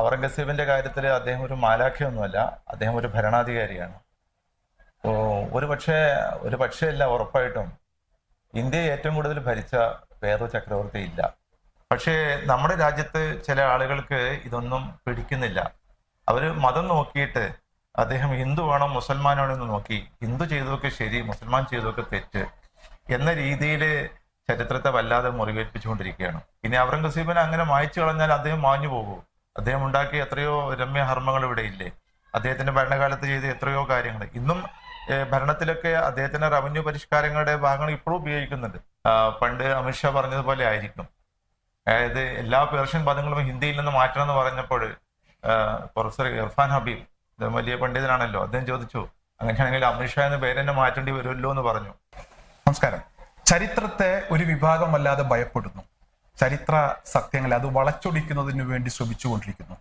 ഔറംഗസീബിന്റെ കാര്യത്തിൽ അദ്ദേഹം ഒരു മാലാഖയൊന്നുമല്ല, അദ്ദേഹം ഒരു ഭരണാധികാരിയാണ്. ഒരു പക്ഷേ അല്ല, ഉറപ്പായിട്ടും ഇന്ത്യയെ ഏറ്റവും കൂടുതൽ ഭരിച്ച വേറൊരു ചക്രവർത്തി ഇല്ല. പക്ഷേ നമ്മുടെ രാജ്യത്ത് ചില ആളുകൾക്ക് ഇതൊന്നും പിടിക്കുന്നില്ല. അവര് മതം നോക്കിയിട്ട് അദ്ദേഹം ഹിന്ദുവാണോ മുസൽമാനാണോ എന്ന് നോക്കി, ഹിന്ദു ചെയ്തതൊക്കെ ശരി, മുസൽമാൻ ചെയ്തതൊക്കെ തെറ്റ് എന്ന രീതിയിൽ ചരിത്രത്തെ വല്ലാതെ മുറിവേൽപ്പിച്ചുകൊണ്ടിരിക്കുകയാണ്. ഇനി ഔറംഗസീബിനെ അങ്ങനെ മായ്ച്ചു കളഞ്ഞാൽ അദ്ദേഹം മാഞ്ഞു പോകും. അദ്ദേഹം ഉണ്ടാക്കിയ എത്രയോ രമ്യഹർമ്മങ്ങൾ ഇവിടെ ഇല്ലേ? അദ്ദേഹത്തിന്റെ ഭരണകാലത്ത് ചെയ്ത എത്രയോ കാര്യങ്ങൾ ഇന്നും ഭരണത്തിലൊക്കെ അദ്ദേഹത്തിന്റെ റവന്യൂ പരിഷ്കാരങ്ങളുടെ ഭാഗങ്ങൾ ഇപ്പോഴും ഉപയോഗിക്കുന്നുണ്ട്. പണ്ട് അമിത്ഷാ പറഞ്ഞതുപോലെ ആയിരിക്കും. അതായത് എല്ലാ പേർഷ്യൻ പദങ്ങളും ഹിന്ദിയിൽ നിന്ന് മാറ്റണം എന്ന് പറഞ്ഞപ്പോൾ പ്രൊഫസർ ഇർഫാൻ ഹബീബ്, വലിയ പണ്ഡിതനാണല്ലോ, അദ്ദേഹം ചോദിച്ചു, അങ്ങനെയാണെങ്കിൽ അമിത്ഷാ എന്ന പേര് തന്നെ മാറ്റേണ്ടി വരുമല്ലോ എന്ന് പറഞ്ഞു. നമസ്കാരം. ചരിത്രത്തെ ഒരു വിഭാഗം വല്ലാതെ ഭയപ്പെടുന്നു. ചരിത്ര സത്യങ്ങളെ അത് വളച്ചൊടിക്കുന്നതിന് വേണ്ടി ശ്രമിച്ചുകൊണ്ടിരിക്കുന്നു.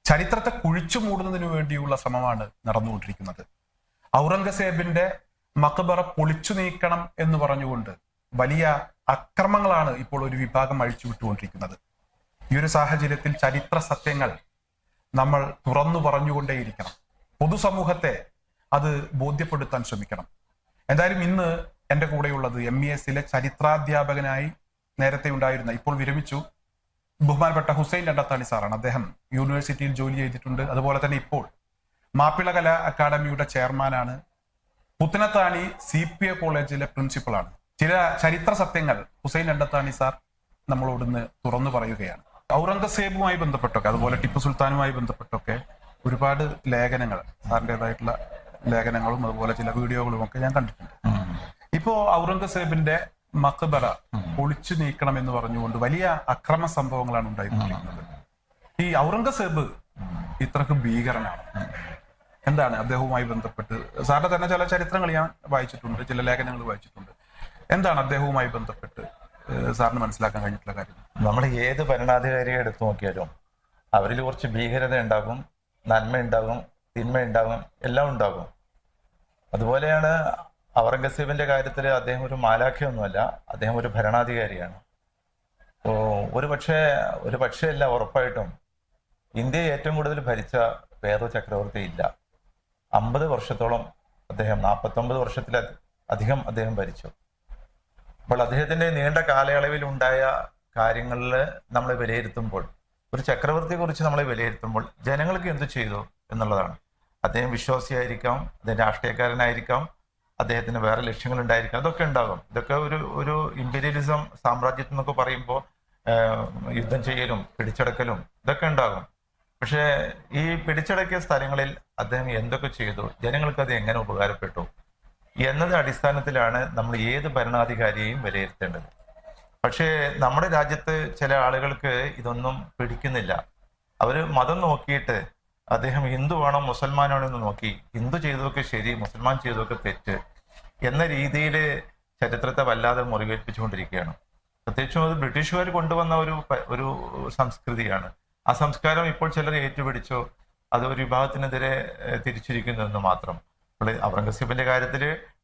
ചരിത്രത്തെ കുഴിച്ചു മൂടുന്നതിന് വേണ്ടിയുള്ള ശ്രമമാണ് നടന്നുകൊണ്ടിരിക്കുന്നത്. ഔറംഗസേബിന്റെ മക്ബറ പൊളിച്ചു നീക്കണം എന്ന് പറഞ്ഞുകൊണ്ട് വലിയ അക്രമങ്ങളാണ് ഇപ്പോൾ ഒരു വിഭാഗം അഴിച്ചുവിട്ടുകൊണ്ടിരിക്കുന്നത്. ഈ ഒരു സാഹചര്യത്തിൽ ചരിത്ര സത്യങ്ങൾ നമ്മൾ തുറന്നു പറഞ്ഞുകൊണ്ടേയിരിക്കണം. പൊതുസമൂഹത്തെ അത് ബോധ്യപ്പെടുത്താൻ ശ്രമിക്കണം. എന്തായാലും ഇന്ന് എന്റെ കൂടെയുള്ളത് MESലെ ചരിത്രാധ്യാപകനായി നേരത്തെ ഉണ്ടായിരുന്ന, ഇപ്പോൾ വിരമിച്ചു, ബഹുമാനപ്പെട്ട ഹുസൈൻ രണ്ടത്താണി സാറാണ്. അദ്ദേഹം യൂണിവേഴ്സിറ്റിയിൽ ജോലി ചെയ്തിട്ടുണ്ട്. അതുപോലെ തന്നെ ഇപ്പോൾ മാപ്പിള കലാ അക്കാദമിയുടെ ചെയർമാനാണ്. പുത്തനത്താണി CPA കോളേജിലെ പ്രിൻസിപ്പളാണ്. ചില ചരിത്ര സത്യങ്ങൾ ഹുസൈൻ രണ്ടത്താണി സാർ നമ്മളോടൊന്ന് തുറന്നു പറയുകയാണ്. ഔറംഗസേബുമായി ബന്ധപ്പെട്ടൊക്കെ, അതുപോലെ ടിപ്പു സുൽത്താനുമായി ബന്ധപ്പെട്ടൊക്കെ ഒരുപാട് ലേഖനങ്ങൾ, സാറിൻ്റെതായിട്ടുള്ള ലേഖനങ്ങളും അതുപോലെ ചില വീഡിയോകളും ഒക്കെ ഞാൻ കണ്ടിട്ടുണ്ട്. ഇപ്പോ ഔറംഗസേബിന്റെ മക്ബറ പൊളിച്ചു നീക്കണം എന്ന് പറഞ്ഞുകൊണ്ട് വലിയ അക്രമ സംഭവങ്ങളാണ് ഉണ്ടായിക്കൊണ്ടിരിക്കുന്നത്. ഈ ഔറംഗസേബ് ഇത്രക്ക് ഭീകരനാണ്. എന്താണ് അദ്ദേഹവുമായി ബന്ധപ്പെട്ട്, സാറിന്റെ തന്നെ ചില ചരിത്രങ്ങൾ ഞാൻ വായിച്ചിട്ടുണ്ട്, ചില ലേഖനങ്ങൾ വായിച്ചിട്ടുണ്ട്. എന്താണ് അദ്ദേഹവുമായി ബന്ധപ്പെട്ട് സാറിന് മനസ്സിലാക്കാൻ കഴിഞ്ഞിട്ടുള്ള കാര്യം? നമ്മൾ ഏത് ഭരണാധികാരിയെ എടുത്തു നോക്കിയാലും അവരിൽ കുറച്ച് ഭീകരത ഉണ്ടാകും, നന്മ ഉണ്ടാകും, തിന്മ ഉണ്ടാകും, എല്ലാം ഉണ്ടാകും. അതുപോലെയാണ് ഔറംഗസീബിന്റെ കാര്യത്തിൽ അദ്ദേഹം ഒരു മാലാഖയൊന്നുമല്ല, അദ്ദേഹം ഒരു ഭരണാധികാരിയാണ്. ഒരു പക്ഷേ അല്ല, ഉറപ്പായിട്ടും ഇന്ത്യയെ ഏറ്റവും കൂടുതൽ ഭരിച്ച വേറൊരു ചക്രവർത്തി ഇല്ല. 50 വർഷത്തോളം അദ്ദേഹം, 49 വർഷത്തിലധികം അദ്ദേഹം ഭരിച്ചു. അപ്പോൾ അദ്ദേഹത്തിന്റെ നീണ്ട കാലയളവിൽ ഉണ്ടായ കാര്യങ്ങളിൽ നമ്മൾ വിലയിരുത്തുമ്പോൾ, ഒരു ചക്രവർത്തിയെ കുറിച്ച് നമ്മൾ വിലയിരുത്തുമ്പോൾ ജനങ്ങൾക്ക് എന്ത് ചെയ്തു എന്നുള്ളതാണ്. അദ്ദേഹം വിശ്വാസിയായിരിക്കാം, അദ്ദേഹം രാഷ്ട്രീയക്കാരനായിരിക്കാം, അദ്ദേഹത്തിന് വേറെ ലക്ഷ്യങ്ങൾ ഉണ്ടായിരിക്കാം, അതൊക്കെ ഉണ്ടാകും. ഇതൊക്കെ ഒരു ഇമ്പീരിയലിസം, സാമ്രാജ്യത്വം എന്നൊക്കെ പറയുമ്പോൾ യുദ്ധം ചെയ്യലും പിടിച്ചടക്കലും ഇതൊക്കെ ഉണ്ടാകും. പക്ഷേ ഈ പിടിച്ചടക്കിയ സ്ഥലങ്ങളിൽ അദ്ദേഹം എന്തൊക്കെ ചെയ്തു, ജനങ്ങൾക്ക് അത് എങ്ങനെ ഉപകാരപ്പെട്ടു എന്നത് അടിസ്ഥാനത്തിലാണ് നമ്മൾ ഏത് ഭരണാധികാരിയെയും വിലയിരുത്തേണ്ടത്. പക്ഷേ നമ്മുടെ രാജ്യത്ത് ചില ആളുകൾക്ക് ഇതൊന്നും പിടിക്കുന്നില്ല. അവര് മതം നോക്കിയിട്ട് അദ്ദേഹം ഹിന്ദുവാണോ മുസൽമാനാണോ എന്ന് നോക്കി, ഹിന്ദു ചെയ്തതൊക്കെ ശരി, മുസൽമാൻ ചെയ്തതൊക്കെ തെറ്റ് എന്ന രീതിയിൽ ചരിത്രത്തെ വല്ലാതെ മുറിവേൽപ്പിച്ചുകൊണ്ടിരിക്കുകയാണ്. പ്രത്യേകിച്ചും അത് ബ്രിട്ടീഷുകാർ കൊണ്ടുവന്ന ഒരു സംസ്കൃതിയാണ്. ആ സംസ്കാരം ഇപ്പോൾ ചിലർ ഏറ്റുപിടിച്ചോ, അത് ഒരു വിഭാഗത്തിനെതിരെ തിരിച്ചിരിക്കുന്നു എന്ന് മാത്രം. ഔറംഗസീബിന്റെ കാര്യത്തിൽ,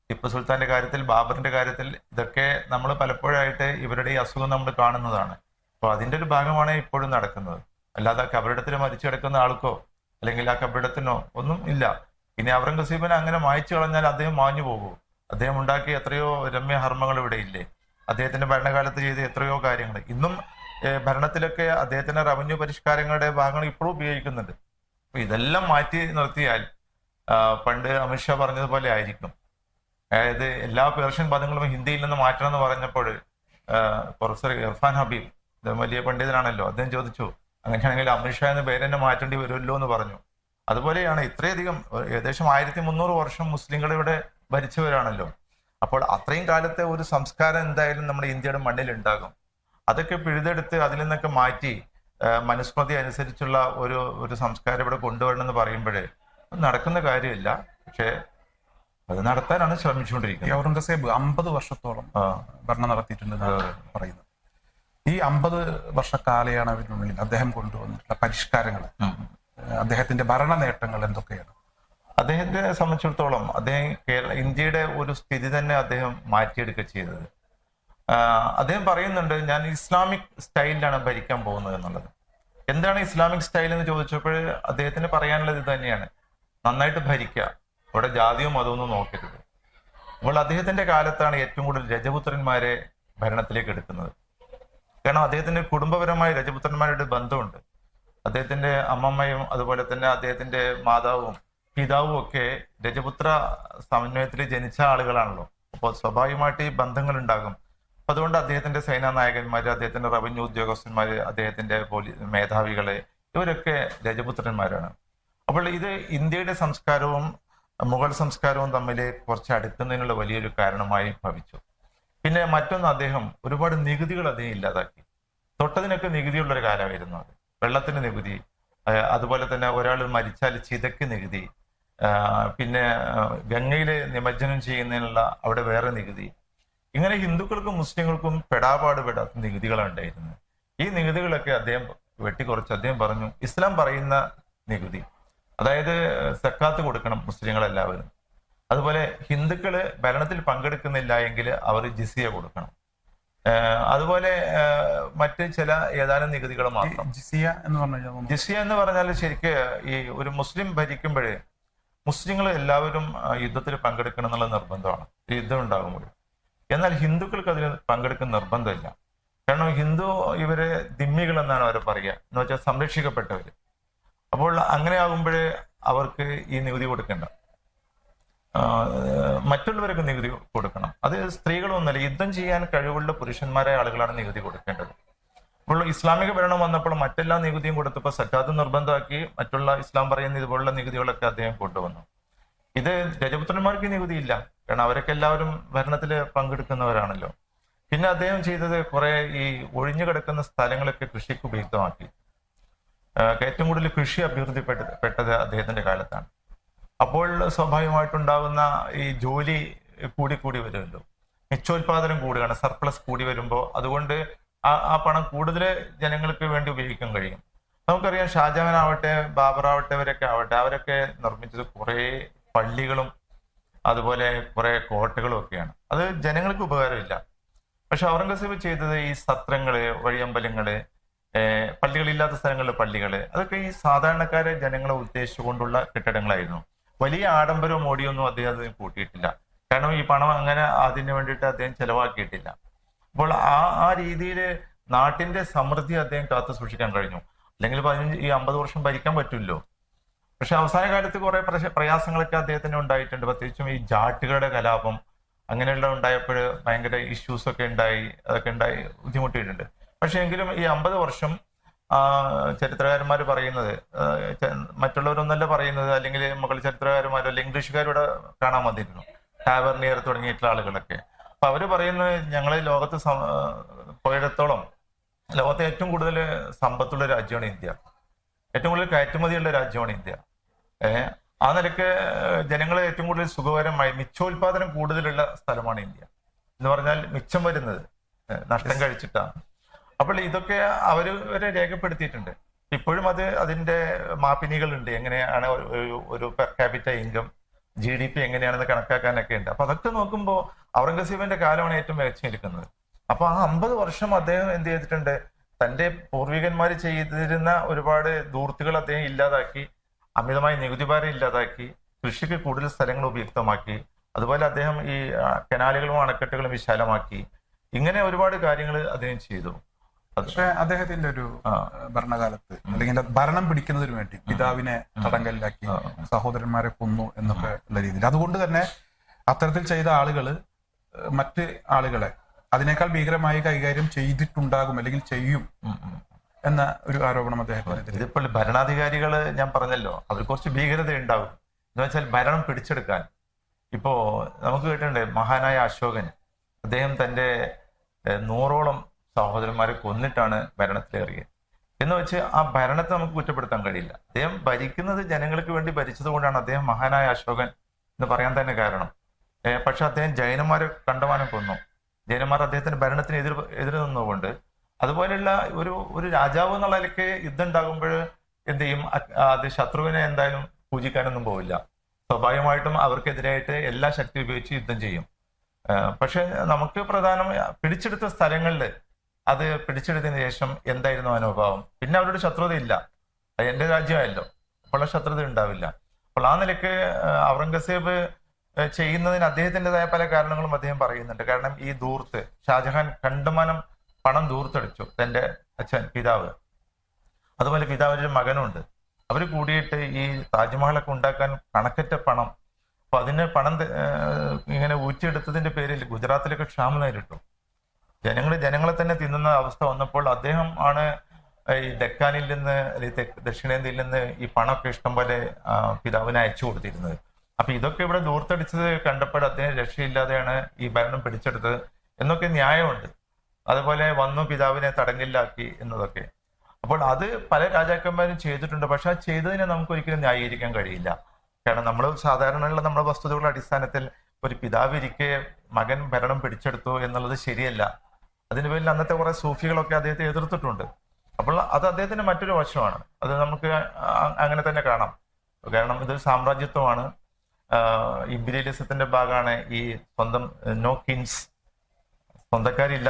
ടിപ്പു സുൽത്താന്റെ കാര്യത്തിൽ, ബാബറിന്റെ കാര്യത്തിൽ ഇതൊക്കെ നമ്മൾ പലപ്പോഴായിട്ട് ഇവരുടെ ഈ അസുഖം നമ്മൾ കാണുന്നതാണ്. അപ്പോൾ അതിന്റെ ഒരു ഭാഗമാണ് ഇപ്പോഴും നടക്കുന്നത്. അല്ലാതെ കബറിടത്തിൽ മരിച്ചു കിടക്കുന്ന ആൾക്കോ അല്ലെങ്കിൽ ആ കബറിടത്തിനോ ഒന്നും ഇല്ല. ഇനി ഔറംഗസീബിനെ അങ്ങനെ മായ്ച്ചു കളഞ്ഞാൽ അദ്ദേഹം മാഞ്ഞു പോകും. അദ്ദേഹം ഉണ്ടാക്കിയ എത്രയോ രമ്യഹർമ്മങ്ങൾ ഇവിടെ ഇല്ലേ? അദ്ദേഹത്തിന്റെ ഭരണകാലത്ത് ചെയ്ത എത്രയോ കാര്യങ്ങൾ ഇന്നും ഭരണത്തിലൊക്കെ അദ്ദേഹത്തിന്റെ റവന്യൂ പരിഷ്കാരങ്ങളുടെ ഭാഗങ്ങൾ ഇപ്പോഴും ഉപയോഗിക്കുന്നുണ്ട്. അപ്പൊ ഇതെല്ലാം മാറ്റി നിർത്തിയാൽ പണ്ട് അമിത്ഷാ പറഞ്ഞതുപോലെ ആയിരിക്കും. അതായത് എല്ലാ പേർഷ്യൻ പദങ്ങളും ഹിന്ദിയിൽ നിന്ന് മാറ്റണം എന്ന് പറഞ്ഞപ്പോൾ പ്രൊഫസർ ഇർഫാൻ ഹബീബ്, വലിയ പണ്ഡിതനാണല്ലോ, അദ്ദേഹം ചോദിച്ചു, അങ്ങനെയാണെങ്കിൽ അമിത്ഷാ എന്ന പേര് തന്നെ മാറ്റേണ്ടി വരുമല്ലോ എന്ന് പറഞ്ഞു. അതുപോലെയാണ് ഇത്രയധികം, ഏകദേശം 1300 വർഷം മുസ്ലിങ്ങൾ ഇവിടെ ഭരിച്ചവരാണല്ലോ. അപ്പോൾ അത്രയും കാലത്തെ ഒരു സംസ്കാരം എന്തായാലും നമ്മുടെ ഇന്ത്യയുടെ മണ്ണിൽ ഉണ്ടാകും. അതൊക്കെ പിഴുതെടുത്ത് അതിൽ നിന്നൊക്കെ മാറ്റി മനുസ്മൃതി അനുസരിച്ചുള്ള ഒരു സംസ്കാരം ഇവിടെ കൊണ്ടുവരണമെന്ന് പറയുമ്പോഴേ നടക്കുന്ന കാര്യമില്ല. പക്ഷെ അത് നടത്താനാണ് ശ്രമിച്ചുകൊണ്ടിരിക്കുന്നത്. ഔറംഗസേബ് 50 വർഷത്തോളം ഭരണം നടത്തിയിട്ടുണ്ടെന്നാണ് പറയുന്നത്. ഈ 50 വർഷ കാലയളവിനുള്ളിൽ അദ്ദേഹം കൊണ്ടുവന്നിട്ടുള്ള പരിഷ്കാരങ്ങൾ, അദ്ദേഹത്തിന്റെ ഭരണ നേട്ടങ്ങൾ എന്തൊക്കെയാണ്? അദ്ദേഹത്തെ സംബന്ധിച്ചിടത്തോളം ഇന്ത്യയുടെ ഒരു സ്ഥിതി തന്നെ അദ്ദേഹം മാറ്റിയെടുക്കുക ചെയ്തത്. അദ്ദേഹം പറയുന്നുണ്ട്, ഞാൻ ഇസ്ലാമിക് സ്റ്റൈലിലാണ് ഭരിക്കാൻ പോകുന്നത് എന്നുള്ളത്. എന്താണ് ഇസ്ലാമിക് സ്റ്റൈൽ എന്ന് ചോദിച്ചപ്പോൾ അദ്ദേഹത്തിന് പറയാനുള്ളത് ഇത് തന്നെയാണ്: നന്നായിട്ട് ഭരിക്കുക, അവിടെ ജാതിയോ മതമൊന്നും നോക്കരുത്. അപ്പോൾ അദ്ദേഹത്തിന്റെ കാലത്താണ് ഏറ്റവും കൂടുതൽ രജപുത്രന്മാരെ ഭരണത്തിലേക്ക് എടുക്കുന്നത്. കാരണം അദ്ദേഹത്തിന്റെ കുടുംബപരമായ രജപുത്രന്മാരുടെ ബന്ധമുണ്ട്. അദ്ദേഹത്തിന്റെ അമ്മമ്മയും അതുപോലെ തന്നെ അദ്ദേഹത്തിന്റെ മാതാവും പിതാവും ഒക്കെ രജപുത്ര സമന്വയത്തിൽ ജനിച്ച ആളുകളാണല്ലോ. അപ്പോൾ സ്വാഭാവികമായിട്ട് ഈ ബന്ധങ്ങൾ ഉണ്ടാകും. അപ്പൊ അതുകൊണ്ട് അദ്ദേഹത്തിന്റെ സേനാ നായകന്മാര്, അദ്ദേഹത്തിന്റെ റവന്യൂ ഉദ്യോഗസ്ഥന്മാര്, അദ്ദേഹത്തിന്റെ മേധാവികള്, ഇവരൊക്കെ രജപുത്രന്മാരാണ്. അപ്പോൾ ഇത് ഇന്ത്യയുടെ സംസ്കാരവും മുഗൾ സംസ്കാരവും തമ്മിൽ കുറച്ച് അടുക്കുന്നതിനുള്ള വലിയൊരു കാരണമായി ഭവിച്ചു. പിന്നെ മറ്റൊന്ന്, അദ്ദേഹം ഒരുപാട് നികുതികൾ അദ്ദേഹം ഇല്ലാതാക്കി. തൊട്ടതിനൊക്കെ നികുതിയുള്ളൊരു കാലമായിരുന്നു അത്. വെള്ളത്തിന് നികുതി, അതുപോലെ തന്നെ ഒരാൾ മരിച്ചാൽ ചിതയ്ക്ക് നികുതി, പിന്നെ ഗംഗയിൽ നിമജ്ജനം ചെയ്യുന്നതിനുള്ള അവിടെ വേറെ നികുതി. ഇങ്ങനെ ഹിന്ദുക്കൾക്കും മുസ്ലിങ്ങൾക്കും പെടാപാട് പെടാത്ത നികുതികളാണ് ഉണ്ടായിരുന്നത്. ഈ നികുതികളൊക്കെ അദ്ദേഹം വെട്ടിക്കുറച്ച് അദ്ദേഹം പറഞ്ഞു, ഇസ്ലാം പറയുന്ന നികുതി, അതായത് സക്കാത്ത് കൊടുക്കണം മുസ്ലിങ്ങളെല്ലാവരും. അതുപോലെ ഹിന്ദുക്കള് ഭരണത്തിൽ പങ്കെടുക്കുന്നില്ല എങ്കിൽ അവർ ജിസിയ കൊടുക്കണം. അതുപോലെ മറ്റ് ചില ഏതാനും നികുതികൾ മാത്രം. ജിസിയ എന്ന് പറഞ്ഞാൽ ശരിക്ക് ഈ ഒരു മുസ്ലിം ഭരിക്കുമ്പോഴേ മുസ്ലിങ്ങൾ എല്ലാവരും യുദ്ധത്തിൽ പങ്കെടുക്കണം എന്നുള്ള നിർബന്ധമാണ് യുദ്ധം ഉണ്ടാകുമ്പോൾ. എന്നാൽ ഹിന്ദുക്കൾക്ക് അതിന് പങ്കെടുക്കുന്ന നിർബന്ധമില്ല. കാരണം ഹിന്ദു ഇവരെ ദിമ്മികൾ എന്നാണ് അവർ പറയുക, എന്ന് വെച്ചാൽ സംരക്ഷിക്കപ്പെട്ടവര്. അപ്പോൾ അങ്ങനെ ആകുമ്പോഴേ അവർക്ക് ഈ നികുതി കൊടുക്കേണ്ട, മറ്റുള്ളവർക്ക് നികുതി കൊടുക്കണം. അത് സ്ത്രീകളൊന്നുമല്ല, യുദ്ധം ചെയ്യാൻ കഴിവുള്ള പുരുഷന്മാരായ ആളുകളാണ് നികുതി കൊടുക്കേണ്ടത്. അപ്പോൾ ഇസ്ലാമിക ഭരണം വന്നപ്പോൾ മറ്റെല്ലാ നികുതിയും കൊടുത്തപ്പോൾ സക്കാത്ത് നിർബന്ധമാക്കി. മറ്റുള്ള ഇസ്ലാം പറയുന്ന ഇതുപോലുള്ള നികുതികളൊക്കെ അദ്ദേഹം കൊണ്ടുവന്നു. ഇത് രജപുത്രന്മാർക്ക് നികുതിയില്ല, കാരണം അവരൊക്കെ എല്ലാവരും ഭരണത്തിൽ പങ്കെടുക്കുന്നവരാണല്ലോ. പിന്നെ അദ്ദേഹം ചെയ്തത് കുറെ ഈ ഒഴിഞ്ഞു കിടക്കുന്ന സ്ഥലങ്ങളൊക്കെ കൃഷിക്ക് ഉപയുക്തമാക്കി. ഏറ്റവും കൂടുതൽ കൃഷി അഭിവൃദ്ധിപ്പെട്ടത് അദ്ദേഹത്തിന്റെ കാലത്താണ്. അപ്പോൾ സ്വാഭാവികമായിട്ടുണ്ടാകുന്ന ഈ ജോലി കൂടി വരുമല്ലോ, മിച്ചോൽപാദനം കൂടുകയാണ്, സർപ്ലസ് കൂടി വരുമ്പോൾ അതുകൊണ്ട് ആ പണം കൂടുതൽ ജനങ്ങൾക്ക് വേണ്ടി ഉപയോഗിക്കാൻ കഴിയും. നമുക്കറിയാം, ഷാജഹാൻ ആവട്ടെ, ബാബർ ആവട്ടെ, അവരൊക്കെ നിർമ്മിച്ചത് കുറെ പള്ളികളും അതുപോലെ കുറെ കോട്ടകളും ഒക്കെയാണ്. അത് ജനങ്ങൾക്ക് ഉപകാരമില്ല. പക്ഷെ ഔറംഗസേബ് ചെയ്തത് ഈ സത്രങ്ങള്, വഴിയമ്പലങ്ങള്, പള്ളികളില്ലാത്ത സ്ഥലങ്ങളിലെ പള്ളികള്, അതൊക്കെ ഈ സാധാരണക്കാരെ ജനങ്ങളെ ഉദ്ദേശിച്ചുകൊണ്ടുള്ള കെട്ടിടങ്ങളായിരുന്നു. വലിയ ആഡംബരവും മോടിയൊന്നും അദ്ദേഹം അതിന് കൂട്ടിയിട്ടില്ല. കാരണം ഈ പണം അങ്ങനെ അതിന് വേണ്ടിയിട്ട് അദ്ദേഹം ചെലവാക്കിയിട്ടില്ല. അപ്പോൾ ആ രീതിയിൽ നാട്ടിന്റെ സമൃദ്ധി അദ്ദേഹം കാത്തു സൂക്ഷിക്കാൻ കഴിഞ്ഞു. അല്ലെങ്കിൽ 50 വർഷം ഭരിക്കാൻ പറ്റില്ലോ. പക്ഷെ അവസാന കാലത്ത് കുറെ പ്രയാസങ്ങളൊക്കെ അദ്ദേഹത്തിന് ഉണ്ടായിട്ടുണ്ട്. പ്രത്യേകിച്ചും ഈ ജാട്ടുകളുടെ കലാപം അങ്ങനെയുള്ള ഉണ്ടായപ്പോൾ ഭയങ്കര ഇഷ്യൂസ് ഒക്കെ ഉണ്ടായി, അതൊക്കെ ബുദ്ധിമുട്ടിയിട്ടുണ്ട്. പക്ഷെ എങ്കിലും ഈ 50 വർഷം ചരിത്രകാരന്മാർ പറയുന്നത്, മറ്റുള്ളവരൊന്നല്ല പറയുന്നത്, അല്ലെങ്കിൽ മുഗൾ ചരിത്രകാരന്മാരോ അല്ലെങ്കിൽ ഇംഗ്ലീഷുകാരോട് കാണാൻ വന്നിരുന്നു, ടാവർണിയർ തുടങ്ങിയിട്ടുള്ള ആളുകളൊക്കെ. അപ്പൊ അവര് പറയുന്നത്, ഞങ്ങൾ ലോകത്ത് പോയിടത്തോളം ലോകത്തെ ഏറ്റവും കൂടുതൽ സമ്പത്തുള്ള രാജ്യമാണ് ഇന്ത്യ, ഏറ്റവും കൂടുതൽ കയറ്റുമതിയുള്ള രാജ്യമാണ് ഇന്ത്യ. ആ നിലയ്ക്ക് ജനങ്ങളെ ഏറ്റവും കൂടുതൽ സുഖകരമായി മിച്ചോൽപാദനം കൂടുതലുള്ള സ്ഥലമാണ് ഇന്ത്യ എന്ന് പറഞ്ഞാൽ മിച്ചം വരുന്നത് നഷ്ടം കഴിച്ചിട്ടാണ്. അപ്പോൾ ഇതൊക്കെ അവര് രേഖപ്പെടുത്തിയിട്ടുണ്ട്. ഇപ്പോഴും അതിന്റെ മാപ്പിനികളുണ്ട്, എങ്ങനെയാണ് ഒരു പെർ ക്യാപിറ്റ ഇൻകം, GDP എങ്ങനെയാണെന്ന് കണക്കാക്കാനൊക്കെ ഉണ്ട്. അപ്പൊ അതൊക്കെ നോക്കുമ്പോൾ ഔറംഗസേബിന്റെ കാലമാണ് ഏറ്റവും മികച്ചു നിൽക്കുന്നത്. അപ്പൊ ആ 50 വർഷം അദ്ദേഹം എന്ത് ചെയ്തിട്ടുണ്ട്, തന്റെ പൂർവികന്മാർ ചെയ്തിരുന്ന ഒരുപാട് ധൂർത്തുകൾ അദ്ദേഹം ഇല്ലാതാക്കി, അമിതമായ നികുതി ഭാരം ഇല്ലാതാക്കി, കൃഷിക്ക് കൂടുതൽ സ്ഥലങ്ങൾ ഉപയുക്തമാക്കി. അതുപോലെ അദ്ദേഹം ഈ കനാലുകളും അണക്കെട്ടുകളും വിശാലമാക്കി. ഇങ്ങനെ ഒരുപാട് കാര്യങ്ങൾ അദ്ദേഹം ചെയ്തു. പക്ഷെ അദ്ദേഹത്തിന്റെ ഒരു ഭരണകാലത്ത് അല്ലെങ്കിൽ ഭരണം പിടിക്കുന്നതിന് വേണ്ടി പിതാവിനെ തടങ്കലിലാക്കി, സഹോദരന്മാരെ കൊന്നു എന്നൊക്കെ ഉള്ള രീതിയിൽ, അതുകൊണ്ട് തന്നെ അത്തരത്തിൽ ചെയ്ത ആളുകള് മറ്റ് ആളുകളെ അതിനേക്കാൾ ഭീകരമായി കൈകാര്യം ചെയ്തിട്ടുണ്ടാകും അല്ലെങ്കിൽ ചെയ്യും എന്ന ഒരു ആരോപണം അദ്ദേഹത്തിന്. ഇതിപ്പോൾ ഭരണാധികാരികള് ഞാൻ പറഞ്ഞല്ലോ, അവർ കുറച്ച് ഭീകരത ഉണ്ടാകും. എന്ന് വെച്ചാൽ ഭരണം പിടിച്ചെടുക്കാൻ. ഇപ്പോ നമുക്ക് കേട്ടിട്ടുണ്ട്, മഹാനായ അശോകൻ, അദ്ദേഹം തന്റെ 100ഓളം സഹോദരന്മാരെ കൊന്നിട്ടാണ് ഭരണത്തിലേറിയത്. എന്ന് വെച്ച് ആ ഭരണത്തെ നമുക്ക് കുറ്റപ്പെടുത്താൻ കഴിയില്ല. അദ്ദേഹം ഭരിക്കുന്നത് ജനങ്ങൾക്ക് വേണ്ടി ഭരിച്ചത് കൊണ്ടാണ് അദ്ദേഹം മഹാനായ അശോകൻ എന്ന് പറയാൻ തന്നെ കാരണം. പക്ഷെ അദ്ദേഹം ജൈനന്മാരെ കണ്ടമാനം കൊന്നു. ജൈനന്മാർ അദ്ദേഹത്തിന്റെ ഭരണത്തിന് എതിർ നിന്നുകൊണ്ട്. അതുപോലെയുള്ള ഒരു രാജാവ് എന്നുള്ള നിലയ്ക്ക് യുദ്ധം ഉണ്ടാകുമ്പോൾ എന്ത് ചെയ്യും, അത് ശത്രുവിനെ എന്തായാലും പൂജിക്കാനൊന്നും പോവില്ല. സ്വാഭാവികമായിട്ടും അവർക്കെതിരായിട്ട് എല്ലാ ശക്തി ഉപയോഗിച്ച് യുദ്ധം ചെയ്യും. പക്ഷെ നമുക്ക് പ്രധാനം പിടിച്ചെടുത്ത സ്ഥലങ്ങളിൽ അത് പിടിച്ചെടുത്തതിന് ശേഷം എന്തായിരുന്നു മനോഭാവം? പിന്നെ അവരുടെ ശത്രുതയില്ല, അത് എന്റെ രാജ്യമായല്ലോ, അപ്പോൾ ആ ശത്രുത ഉണ്ടാവില്ല. അപ്പോൾ ആ നിലയ്ക്ക് ഔറംഗസേബ് ചെയ്യുന്നതിന് അദ്ദേഹത്തിൻ്റെതായ പല കാരണങ്ങളും അദ്ദേഹം പറയുന്നുണ്ട്. കാരണം ഈ ധൂർത്ത്, ഷാജഹാൻ കണ്ടമാനം പണം ധൂർത്തടിച്ചു, തന്റെ അച്ഛൻ പിതാവ്, അതുപോലെ പിതാവിന്റെ മകനുണ്ട്. അവർ കൂടിയിട്ട് ഈ താജ്മഹലൊക്കെ ഉണ്ടാക്കാൻ കണക്കറ്റ പണം, അപ്പൊ അതിന് പണം ഇങ്ങനെ ഊറ്റിയെടുത്തതിന്റെ പേരിൽ ഗുജറാത്തിലൊക്കെ ക്ഷാമം നേരിട്ടു. ജനങ്ങളെ തന്നെ തിന്നുന്ന അവസ്ഥ വന്നപ്പോൾ അദ്ദേഹം ആണ് ഈ ഡെക്കാനിൽ നിന്ന് അല്ലെങ്കിൽ ദക്ഷിണേന്ത്യയിൽ നിന്ന് ഈ പണമൊക്കെ ഇഷ്ടം പോലെ പിതാവിനെ അയച്ചു കൊടുത്തിരുന്നത്. അപ്പൊ ഇതൊക്കെ ഇവിടെ ദൂർത്തടിച്ചത് കണ്ടപ്പോൾ അദ്ദേഹം രക്ഷയില്ലാതെയാണ് ഈ ഭരണം പിടിച്ചെടുത്തത് എന്നൊക്കെ ന്യായമുണ്ട്. അതുപോലെ വന്നു പിതാവിനെ തടങ്കലിലാക്കി എന്നതൊക്കെ. അപ്പോൾ അത് പല രാജാക്കന്മാരും ചെയ്തിട്ടുണ്ട്. പക്ഷെ ആ ചെയ്തതിനെ നമുക്ക് ഒരിക്കലും ന്യായീകരിക്കാൻ കഴിയില്ല. കാരണം നമ്മൾ സാധാരണയുള്ള നമ്മുടെ വസ്തുതകളുടെ അടിസ്ഥാനത്തിൽ ഒരു പിതാവ് ഇരിക്കെ മകൻ ഭരണം പിടിച്ചെടുത്തു എന്നുള്ളത് ശരിയല്ല. അതിന് പേരിൽ അന്നത്തെ കുറെ സൂഫികളൊക്കെ അദ്ദേഹത്തെ എതിർത്തിട്ടുണ്ട്. അപ്പോൾ അത് അദ്ദേഹത്തിന്റെ മറ്റൊരു വശമാണ്. അത് നമുക്ക് അങ്ങനെ തന്നെ കാണാം. കാരണം ഇതൊരു സാമ്രാജ്യത്വമാണ്, ഇമ്പീരിയലിസത്തിന്റെ ഭാഗമാണ് ഈ സ്വന്തം നോ കിൻസ്, സ്വന്തക്കാരില്ല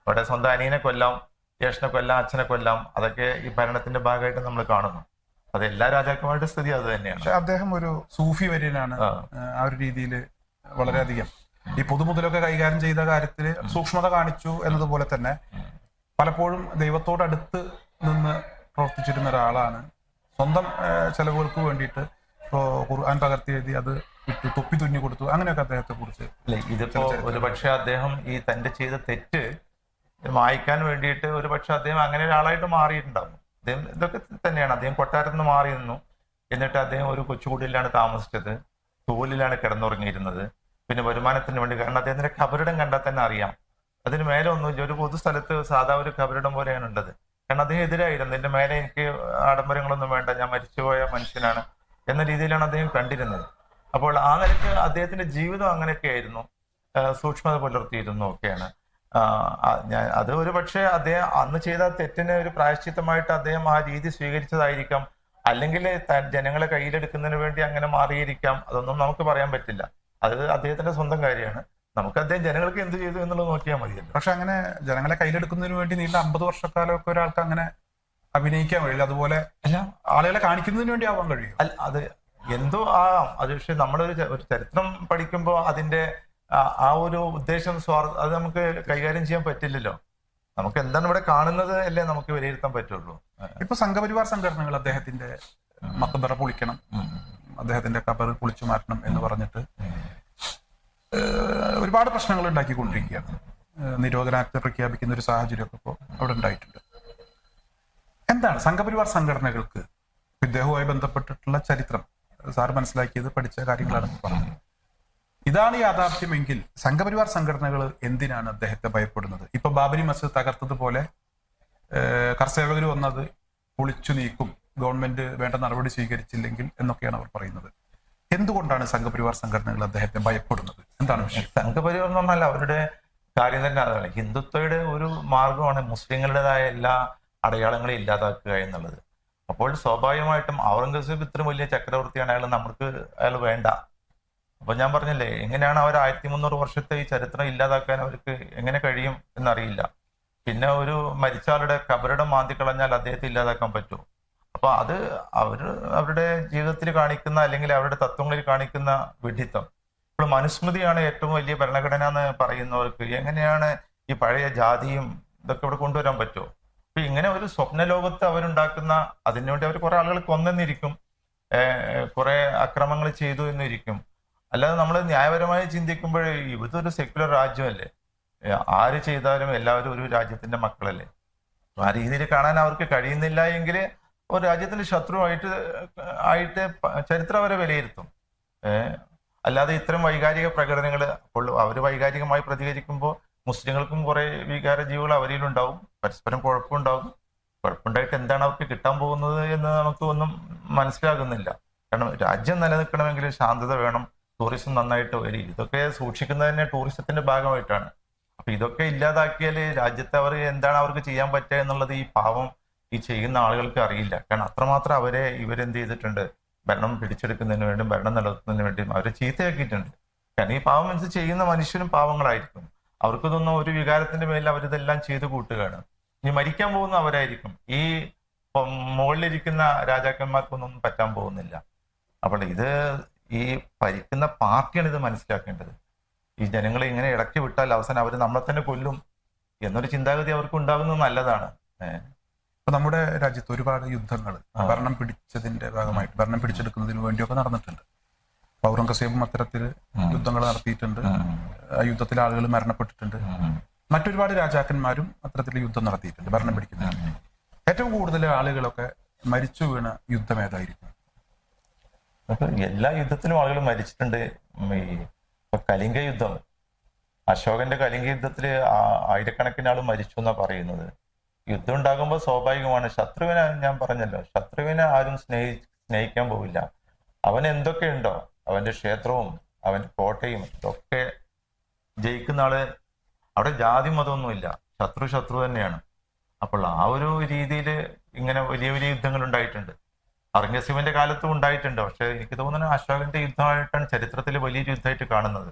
അവിടെ സ്വന്തം അനിയനെ കൊല്ലാം, ജ്യേഷ്ഠനെ കൊല്ലാം, അച്ഛനെ കൊല്ലാം, അതൊക്കെ ഈ ഭരണത്തിന്റെ ഭാഗമായിട്ട് നമ്മൾ കാണുന്നു. അത് എല്ലാ രാജാക്കന്മാരുടെ സ്ഥിതി അത് തന്നെയാണ്. പക്ഷെ അദ്ദേഹം ഒരു സൂഫി വര്യനാണ്. ആ ഒരു രീതിയിൽ വളരെയധികം ഈ പൊതുമുതലൊക്കെ കൈകാര്യം ചെയ്ത കാര്യത്തിൽ സൂക്ഷ്മത കാണിച്ചു എന്നതുപോലെ തന്നെ പലപ്പോഴും ദൈവത്തോടടുത്ത് നിന്ന് പ്രവർത്തിച്ചിരുന്ന ഒരാളാണ്. സ്വന്തം ചെലവുകൾക്ക് വേണ്ടിയിട്ട് ഇപ്പോ ഖുർആൻ പകർത്തി എഴുതി അത് വിട്ടു, തൊപ്പി തുന്നി കൊടുത്തു, അങ്ങനെയൊക്കെ അദ്ദേഹത്തെ കുറിച്ച്. ഇതിപ്പോ ഒരു പക്ഷെ അദ്ദേഹം ഈ തന്റെ ചെയ്ത തെറ്റ് മായ്ക്കാൻ വേണ്ടിയിട്ട് ഒരു പക്ഷെ അദ്ദേഹം അങ്ങനെ ഒരാളായിട്ട് മാറിയിട്ടുണ്ടാവും. അദ്ദേഹം ഇതൊക്കെ തന്നെയാണ്. അദ്ദേഹം കൊട്ടാരത്തിൽ നിന്ന് മാറി നിന്നു. എന്നിട്ട് അദ്ദേഹം ഒരു കൊച്ചുകുടിയിലാണ് താമസിച്ചത്, തോലിലാണ് കിടന്നുറങ്ങിയിരുന്നത്. പിന്നെ വരുമാനത്തിന് വേണ്ടി, കാരണം അദ്ദേഹത്തിന്റെ ഖബറിടം കണ്ടാൽ തന്നെ അറിയാം അതിന് മേലെ ഒന്നുമില്ല. ഒരു പൊതുസ്ഥലത്ത് സാധാ ഒരു ഖബറിടം പോലെയാണ് ഉള്ളത്. കാരണം അദ്ദേഹം എതിരായിരുന്നു, എന്റെ മേലെ എനിക്ക് ആഡംബരങ്ങളൊന്നും വേണ്ട, ഞാൻ മരിച്ചുപോയ മനുഷ്യനാണ് എന്ന രീതിയിലാണ് അദ്ദേഹം കണ്ടിരുന്നത്. അപ്പോൾ ആ നിലയ്ക്ക് അദ്ദേഹത്തിന്റെ ജീവിതം അങ്ങനെയൊക്കെ ആയിരുന്നു, സൂക്ഷ്മത പുലർത്തിയിരുന്നു ഒക്കെയാണ്. അത് ഒരു പക്ഷേ അദ്ദേഹം അന്ന് ചെയ്ത തെറ്റിന് ഒരു പ്രായശ്ചിത്തമായിട്ട് അദ്ദേഹം ആ രീതി സ്വീകരിച്ചതായിരിക്കാം. അല്ലെങ്കിൽ ജനങ്ങളെ കയ്യിലെടുക്കുന്നതിന് വേണ്ടി അങ്ങനെ മാറിയിരിക്കാം. അതൊന്നും നമുക്ക് പറയാൻ പറ്റില്ല. അത് അദ്ദേഹത്തിന്റെ സ്വന്തം കാര്യമാണ്. നമുക്ക് അദ്ദേഹം ജനങ്ങൾക്ക് എന്ത് ചെയ്തു എന്നുള്ളത് നോക്കിയാൽ മതിയല്ലോ. പക്ഷെ അങ്ങനെ ജനങ്ങളെ കയ്യിലെടുക്കുന്നതിന് വേണ്ടി നീണ്ട 50 വർഷക്കാലമൊക്കെ ഒരാൾക്ക് അങ്ങനെ അഭിനയിക്കാൻ കഴിയില്ല. അതുപോലെ ആളുകളെ കാണിക്കുന്നതിന് വേണ്ടി ആവാൻ കഴിയും. അത് എന്തോ ആകാം. അത് പക്ഷെ നമ്മളൊരു ചരിത്രം പഠിക്കുമ്പോൾ അതിന്റെ ആ ഒരു ഉദ്ദേശം അത് നമുക്ക് കൈകാര്യം ചെയ്യാൻ പറ്റില്ലല്ലോ. നമുക്ക് എന്താണ് ഇവിടെ കാണുന്നത് അല്ലേ നമുക്ക് വിലയിരുത്താൻ പറ്റുള്ളൂ. ഇപ്പൊ സംഘപരിവാർ സംഘടനകൾ അദ്ദേഹത്തിന്റെ മക്ബറ പൊളിക്കണം, അദ്ദേഹത്തിന്റെ ഖബർ പൊളിച്ചു മാറ്റണം എന്ന് പറഞ്ഞിട്ട് ഒരുപാട് പ്രശ്നങ്ങൾ ഉണ്ടാക്കിക്കൊണ്ടിരിക്കുകയാണ്. നിരോധനാജ്ഞ പ്രഖ്യാപിക്കുന്ന ഒരു സാഹചര്യമൊക്കെ ഇപ്പോൾ അവിടെ ഉണ്ടായിട്ടുണ്ട്. എന്താണ് സംഘപരിവാർ സംഘടനകൾക്ക് ഇദ്ദേഹവുമായി ബന്ധപ്പെട്ടിട്ടുള്ള ചരിത്രം സാർ മനസ്സിലാക്കിയത്, പഠിച്ച കാര്യങ്ങളാണ് പറഞ്ഞത്. ഇതാണ് യാഥാർത്ഥ്യമെങ്കിൽ സംഘപരിവാർ സംഘടനകൾ എന്തിനാണ് അദ്ദേഹത്തെ ഭയപ്പെടുന്നത്? ഇപ്പൊ ബാബരി മസ്ജിദ് തകർത്തതുപോലെ കർഷകർ വന്നത് പൊളിച്ചു നീക്കും, ഗവൺമെന്റ് വേണ്ട നടപടി സ്വീകരിച്ചില്ലെങ്കിൽ എന്നൊക്കെയാണ് അവർ പറയുന്നത്. എന്തുകൊണ്ടാണ് സംഘപരിവാർ സംഘടനകൾ അദ്ദേഹത്തെ ഭയപ്പെടുന്നത്? എന്താണ് വിഷയം? സംഘപരിവാർ എന്ന് പറഞ്ഞാൽ അവരുടെ കാര്യം തന്നെ അതാണ്. ഹിന്ദുത്വയുടെ ഒരു മാർഗമാണ് മുസ്ലിങ്ങളുടേതായ എല്ലാ അടയാളങ്ങളെയും ഇല്ലാതാക്കുക എന്നുള്ളത്. അപ്പോൾ സ്വാഭാവികമായിട്ടും ഔറംഗസേബ് ഇത്ര വലിയ ചക്രവർത്തിയാണ്, അയാൾ വേണ്ട. അപ്പൊ ഞാൻ പറഞ്ഞില്ലേ, എങ്ങനെയാണ് അവർ 1300 വർഷത്തെ ഈ ചരിത്രം ഇല്ലാതാക്കാൻ അവർക്ക് എങ്ങനെ കഴിയും എന്നറിയില്ല. പിന്നെ ഒരു മരിച്ചാളുടെ ഖബറിടം മാന്തിക്കളഞ്ഞാൽ അദ്ദേഹത്തെ ഇല്ലാതാക്കാൻ പറ്റുമോ? അപ്പൊ അത് അവരുടെ ജീവിതത്തിൽ കാണിക്കുന്ന അല്ലെങ്കിൽ അവരുടെ തത്വങ്ങളിൽ കാണിക്കുന്ന വിഡ്ഢിത്തം. ഇപ്പോൾ മനുസ്മൃതിയാണ് ഏറ്റവും വലിയ ഭരണഘടന എന്ന് പറയുന്നവർക്ക് എങ്ങനെയാണ് ഈ പഴയ ജാതിയും ഇതൊക്കെ ഇവിടെ കൊണ്ടുവരാൻ പറ്റുമോ? അപ്പൊ ഇങ്ങനെ ഒരു സ്വപ്ന ലോകത്ത് അവരുണ്ടാക്കുന്ന, അതിനുവേണ്ടി അവർ കുറെ ആളുകൾ കൊന്നെന്നിരിക്കും, കുറെ അക്രമങ്ങൾ ചെയ്തു എന്നിരിക്കും. അല്ലാതെ നമ്മൾ ന്യായപരമായി ചിന്തിക്കുമ്പോൾ ഇതൊരു സെക്യുലർ രാജ്യമല്ലേ, ആര് ചെയ്താലും എല്ലാവരും ഒരു രാജ്യത്തിന്റെ മക്കളല്ലേ. ആ രീതിയിൽ കാണാൻ അവർക്ക് കഴിയുന്നില്ല എങ്കിൽ ഒരു രാജ്യത്തിന്റെ ശത്രുവായിട്ട് ചരിത്രം അവരെ വിലയിരുത്തും. അല്ലാതെ ഇത്തരം വൈകാരിക പ്രകടനങ്ങൾ, അപ്പോൾ അവർ വൈകാരികമായി പ്രതികരിക്കുമ്പോൾ മുസ്ലിങ്ങൾക്കും കുറെ വികാര ജീവികൾ അവരിലുണ്ടാവും, പരസ്പരം കുഴപ്പമുണ്ടാവും. കുഴപ്പമുണ്ടായിട്ട് എന്താണ് അവർക്ക് കിട്ടാൻ പോകുന്നത് എന്ന് നമുക്ക് ഒന്നും മനസ്സിലാകുന്നില്ല. കാരണം രാജ്യം നിലനിൽക്കണമെങ്കിൽ ശാന്തത വേണം, ടൂറിസം നന്നായിട്ട് വരും. ഇതൊക്കെ സൂക്ഷിക്കുന്നത് തന്നെ ടൂറിസത്തിന്റെ ഭാഗമായിട്ടാണ്. അപ്പൊ ഇതൊക്കെ ഇല്ലാതാക്കിയാൽ രാജ്യത്തെ എന്താണ് അവർക്ക് ചെയ്യാൻ പറ്റുക എന്നുള്ളത് ഈ ചെയ്യുന്ന ആളുകൾക്ക് അറിയില്ല. കാരണം അത്രമാത്രം ഇവരെന്ത് ചെയ്തിട്ടുണ്ട്, ഭരണം പിടിച്ചെടുക്കുന്നതിന് വേണ്ടിയും ഭരണം നിലനിർത്തുന്നതിന് വേണ്ടിയും അവരെ ചീത്തയാക്കിയിട്ടുണ്ട്. കാരണം ഈ പാവം ചെയ്യുന്ന മനുഷ്യരും പാവങ്ങളായിരിക്കും. അവർക്കിതൊന്നും ഒരു വികാരത്തിന്റെ മേലിൽ അവരിതെല്ലാം ചെയ്ത് കൂട്ടുകയാണ്. ഇനി മരിക്കാൻ പോകുന്ന അവരായിരിക്കും. ഈ മുകളിലിരിക്കുന്ന രാജാക്കന്മാർക്കൊന്നും പറ്റാൻ പോകുന്നില്ല. അപ്പോൾ ഇത് ഈ ഭരിക്കുന്ന പാർട്ടിയാണ് ഇത് മനസ്സിലാക്കേണ്ടത്. ഈ ജനങ്ങളെ ഇങ്ങനെ ഇടയ്ക്ക് വിട്ടാൽ അവസാനം അവർ നമ്മളെ തന്നെ കൊല്ലും എന്നൊരു ചിന്താഗതി അവർക്ക് ഉണ്ടാകുന്നത് നല്ലതാണ്. ഇപ്പൊ നമ്മുടെ രാജ്യത്ത് ഒരുപാട് യുദ്ധങ്ങൾ ഭരണം പിടിച്ചതിന്റെ ഭാഗമായിട്ട് ഭരണം പിടിച്ചെടുക്കുന്നതിന് വേണ്ടിയൊക്കെ നടന്നിട്ടുണ്ട്. ഔറംഗസേബും അത്തരത്തിൽ യുദ്ധങ്ങൾ നടത്തിയിട്ടുണ്ട്. ആ യുദ്ധത്തിൽ ആളുകൾ മരണപ്പെട്ടിട്ടുണ്ട്. മറ്റൊരുപാട് രാജാക്കന്മാരും അത്തരത്തിൽ യുദ്ധം നടത്തിയിട്ടുണ്ട് ഭരണം പിടിക്കുന്നതിന്. ഏറ്റവും കൂടുതൽ ആളുകളൊക്കെ മരിച്ചു വീണ യുദ്ധം ഏതായിരിക്കും? എല്ലാ യുദ്ധത്തിലും ആളുകൾ മരിച്ചിട്ടുണ്ട്. ഈ കലിംഗ യുദ്ധം, അശോകന്റെ കലിംഗ യുദ്ധത്തില് ആയിരക്കണക്കിന് ആൾ മരിച്ചു എന്നാ പറയുന്നത്. യുദ്ധം ഉണ്ടാകുമ്പോൾ സ്വാഭാവികമാണ്. ശത്രുവിനെ ഞാൻ പറഞ്ഞല്ലോ, ശത്രുവിനെ ആരും സ്നേഹിക്കാൻ പോവില്ല. അവൻ എന്തൊക്കെയുണ്ടോ, അവന്റെ ക്ഷേത്രവും അവന്റെ കോട്ടയും ഇതൊക്കെ ജയിക്കുന്ന ആള്, അവിടെ ജാതി മതമൊന്നുമില്ല, ശത്രു തന്നെയാണ്. അപ്പോൾ ആ ഒരു രീതിയിൽ ഇങ്ങനെ വലിയ വലിയ യുദ്ധങ്ങൾ ഉണ്ടായിട്ടുണ്ട്. ഔറംഗസേബിന്റെ കാലത്തും ഉണ്ടായിട്ടുണ്ട്. പക്ഷെ എനിക്ക് തോന്നുന്നു അശോകന്റെ യുദ്ധമായിട്ടാണ് ചരിത്രത്തിൽ വലിയൊരു യുദ്ധമായിട്ട് കാണുന്നത്.